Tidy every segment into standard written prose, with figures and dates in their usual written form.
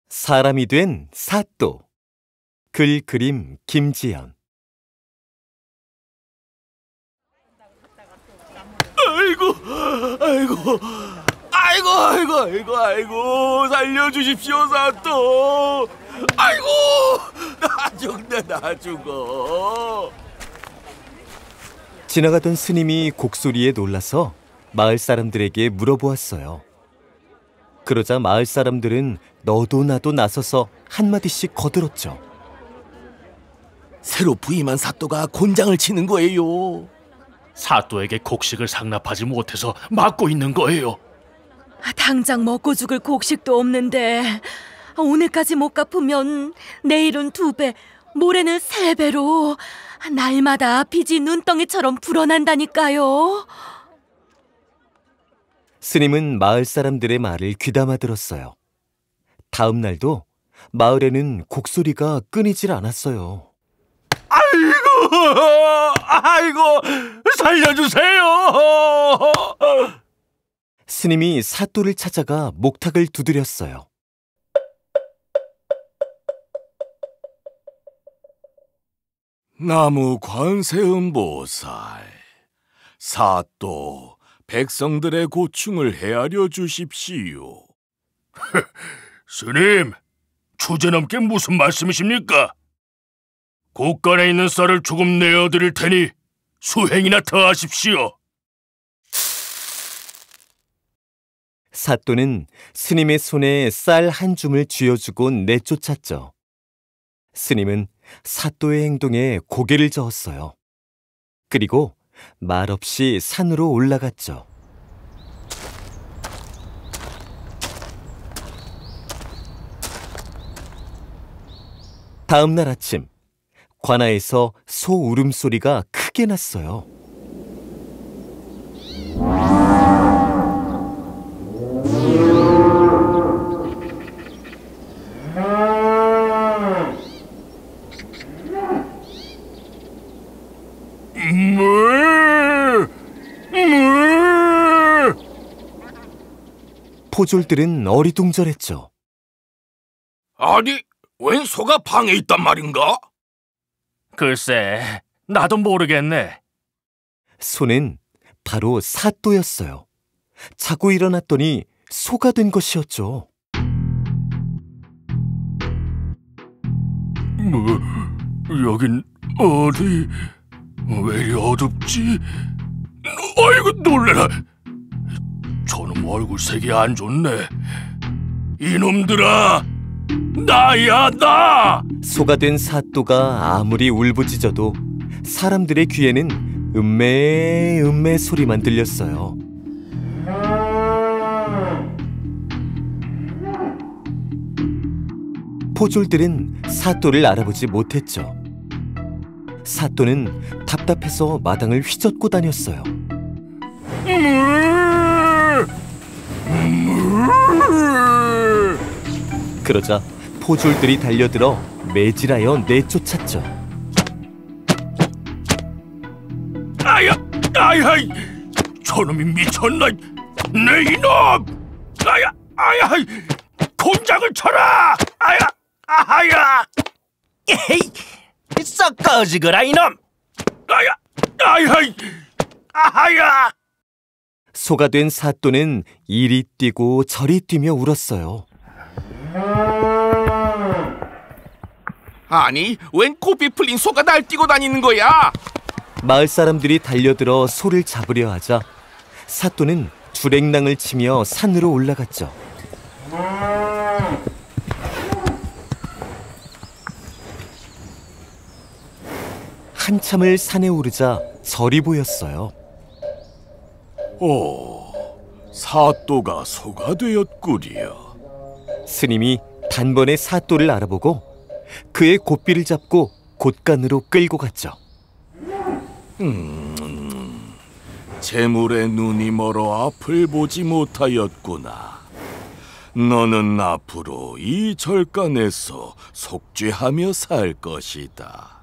사람이 된 사또. 글 그림 김지연. 아이고, 살려주십시오, 사또. 아이고, 나 죽어. 지나가던 스님이 곡소리에 놀라서 마을 사람들에게 물어보았어요. 그러자 마을 사람들은 너도 나도 나서서 한마디씩 거들었죠. 새로 부임한 사또가 곤장을 치는 거예요. 사또에게 곡식을 상납하지 못해서 막고 있는 거예요. 당장 먹고 죽을 곡식도 없는데 오늘까지 못 갚으면 내일은 2배, 모레는 3배로 날마다 빚이 눈덩이처럼 불어난다니까요. 스님은 마을 사람들의 말을 귀담아 들었어요. 다음 날도 마을에는 곡소리가 끊이질 않았어요. 아이고, 살려주세요. 스님이 사또를 찾아가 목탁을 두드렸어요. 나무 관세음보살, 사또, 백성들의 고충을 헤아려 주십시오. 스님, 주제넘게 무슨 말씀이십니까? 곳간에 있는 쌀을 조금 내어드릴 테니 수행이나 더 하십시오. 사또는 스님의 손에 쌀 한 줌을 쥐어주고 내쫓았죠. 스님은 사또의 행동에 고개를 저었어요. 그리고 말없이 산으로 올라갔죠. 다음 날 아침, 관아에서 소 울음소리가 크게 났어요. 포졸들은 어리둥절했죠. 아니, 웬 소가 방에 있단 말인가? 글쎄, 나도 모르겠네. 소는 바로 사또였어요. 자고 일어났더니 소가 된 것이었죠. 여긴 어디? 왜 이리 어둡지? 아이고, 놀래라. 저놈 얼굴색이 안 좋네. 이놈들아, 나야, 나! 소가 된 사또가 아무리 울부짖어도 사람들의 귀에는 음메 소리만 들렸어요. 포졸들은 사또를 알아보지 못했죠. 사또는 답답해서 마당을 휘젓고 다녔어요. 그러자 포졸들이 달려들어 매질하여 내쫓았죠. 아야, 저놈이 미쳤나? 내 이놈! 아야, 곤장을 쳐라! 아야! 에이, 썩 꺼지거라 이놈! 아야! 소가 된 사또는 이리 뛰고 저리 뛰며 울었어요. 아니, 웬 고삐 풀린 소가 날뛰고 다니는 거야? 마을 사람들이 달려들어 소를 잡으려 하자 사또는 주랭랑을 치며 산으로 올라갔죠. 한참을 산에 오르자 절이 보였어요. 사또가 소가 되었구려. 스님이 단번에 사또를 알아보고 그의 고삐를 잡고 곳간으로 끌고 갔죠. 재물에 눈이 멀어 앞을 보지 못하였구나. 너는 앞으로 이 절간에서 속죄하며 살 것이다.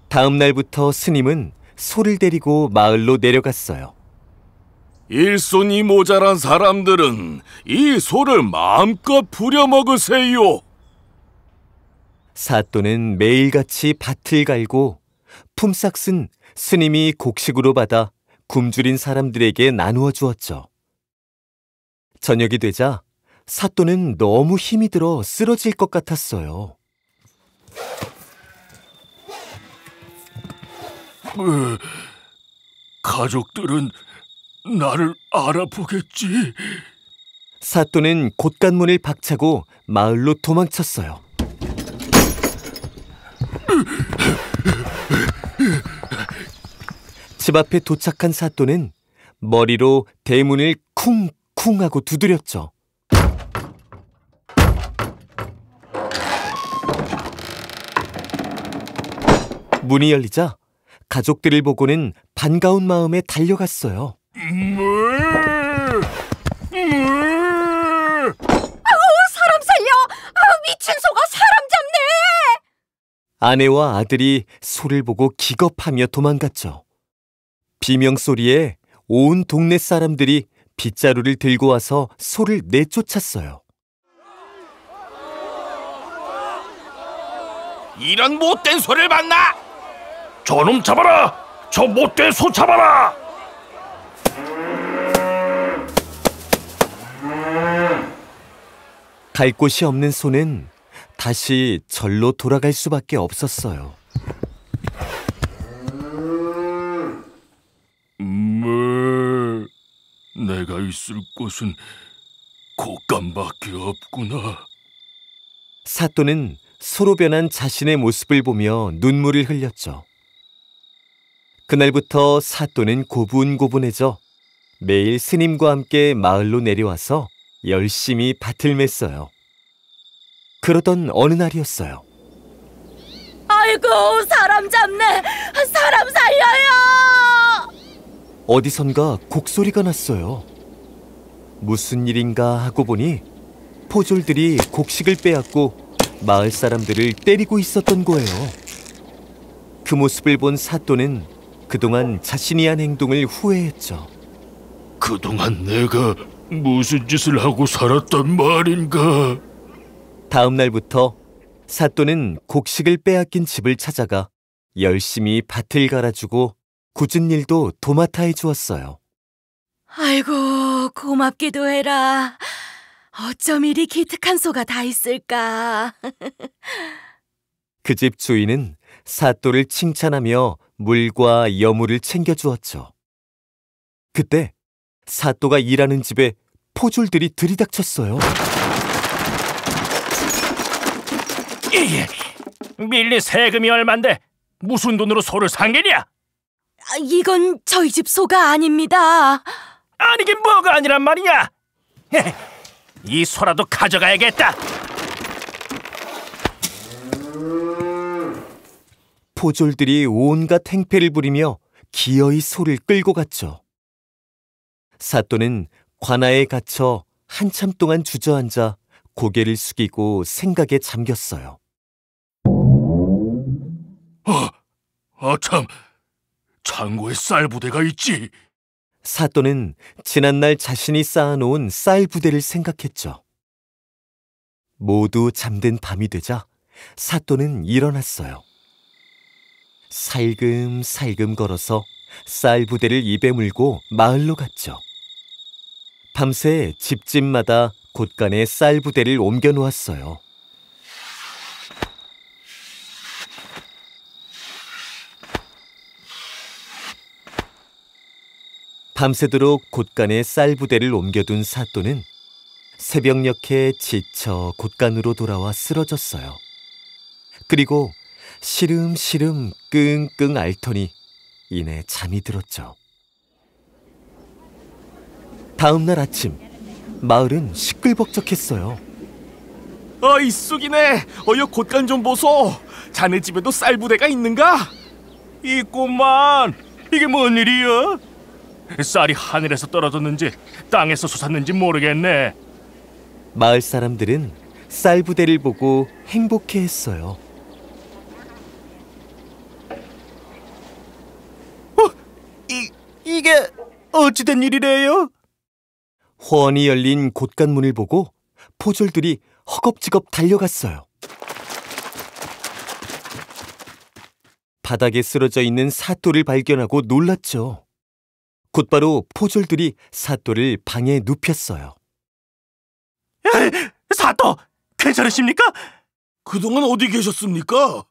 다음 날부터 스님은 소를 데리고 마을로 내려갔어요. 일손이 모자란 사람들은 이 소를 마음껏 부려먹으세요. 사또는 매일같이 밭을 갈고 품삯은 스님이 곡식으로 받아 굶주린 사람들에게 나누어 주었죠. 저녁이 되자 사또는 너무 힘이 들어 쓰러질 것 같았어요. 가족들은 나를 알아보겠지? 사또는 곶간문을 박차고 마을로 도망쳤어요. 집 앞에 도착한 사또는 머리로 대문을 쿵쿵 하고 두드렸죠. 문이 열리자 가족들을 보고는 반가운 마음에 달려갔어요. 사람 살려! 미친 소가 사람 잡네! 아내와 아들이 소를 보고 기겁하며 도망갔죠. 비명소리에 온 동네 사람들이 빗자루를 들고 와서 소를 내쫓았어요. 이런 못된 소를 봤나? 저놈 잡아라! 저 못된 소 잡아라! 갈 곳이 없는 소는 다시 절로 돌아갈 수밖에 없었어요. 내가 있을 곳은 곶감밖에 없구나. 사또는 소로 변한 자신의 모습을 보며 눈물을 흘렸죠. 그날부터 사또는 고분고분해져 매일 스님과 함께 마을로 내려와서 열심히 밭을 맸어요. 그러던 어느 날이었어요. 아이고, 사람 잡네! 사람 살려요! 어디선가 곡소리가 났어요. 무슨 일인가 하고 보니 포졸들이 곡식을 빼앗고 마을 사람들을 때리고 있었던 거예요. 그 모습을 본 사또는 그동안 자신이 한 행동을 후회했죠. 그동안 내가 무슨 짓을 하고 살았단 말인가? 다음 날부터 사또는 곡식을 빼앗긴 집을 찾아가 열심히 밭을 갈아주고 굳은 일도 도맡아 해주었어요. 아이고, 고맙기도 해라. 어쩜 이리 기특한 소가 다 있을까. 그 집 주인은 사또를 칭찬하며 물과 여물을 챙겨주었죠. 그때 사또가 일하는 집에 포졸들이 들이닥쳤어요. 밀린 세금이 얼만데 무슨 돈으로 소를 산 게냐? 이건 저희 집 소가 아닙니다. 아니긴 뭐가 아니란 말이냐? 이 소라도 가져가야겠다. 포졸들이 온갖 행패를 부리며 기어이 소를 끌고 갔죠. 사또는 관아에 갇혀 한참 동안 주저앉아 고개를 숙이고 생각에 잠겼어요. 참, 창고에 쌀 부대가 있지. 사또는 지난날 자신이 쌓아놓은 쌀 부대를 생각했죠. 모두 잠든 밤이 되자 사또는 일어났어요. 살금살금 걸어서 쌀 부대를 입에 물고 마을로 갔죠. 밤새 집집마다 곳간에 쌀 부대를 옮겨 놓았어요. 밤새도록 곳간에 쌀 부대를 옮겨둔 사또는 새벽녘에 지쳐 곳간으로 돌아와 쓰러졌어요. 그리고 시름시름 끙끙 앓더니 이내 잠이 들었죠. 다음 날 아침 마을은 시끌벅적했어요. 이 쑥이네. 여 곳간 좀 보소. 자네 집에도 쌀 부대가 있는가? 있구만. 이게 뭔 일이야? 쌀이 하늘에서 떨어졌는지 땅에서 솟았는지 모르겠네. 마을 사람들은 쌀 부대를 보고 행복해했어요. 이게 어찌된 일이래요? 훤히 열린 곳간문을 보고 포졸들이 허겁지겁 달려갔어요. 바닥에 쓰러져 있는 사또를 발견하고 놀랐죠. 곧바로 포졸들이 사또를 방에 눕혔어요. 사또, 괜찮으십니까? 그동안 어디 계셨습니까?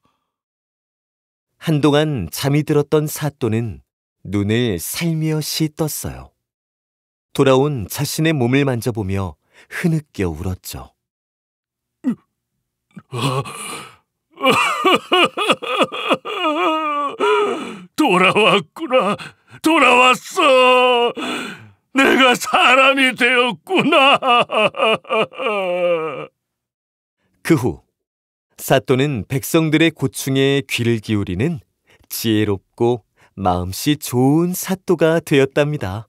한동안 잠이 들었던 사또는 눈을 살며시 떴어요. 돌아온 자신의 몸을 만져보며 흐느껴 울었죠. 돌아왔구나. 돌아왔어. 내가 사람이 되었구나. 그 후 사또는 백성들의 고충에 귀를 기울이는 지혜롭고 마음씨 좋은 사또가 되었답니다.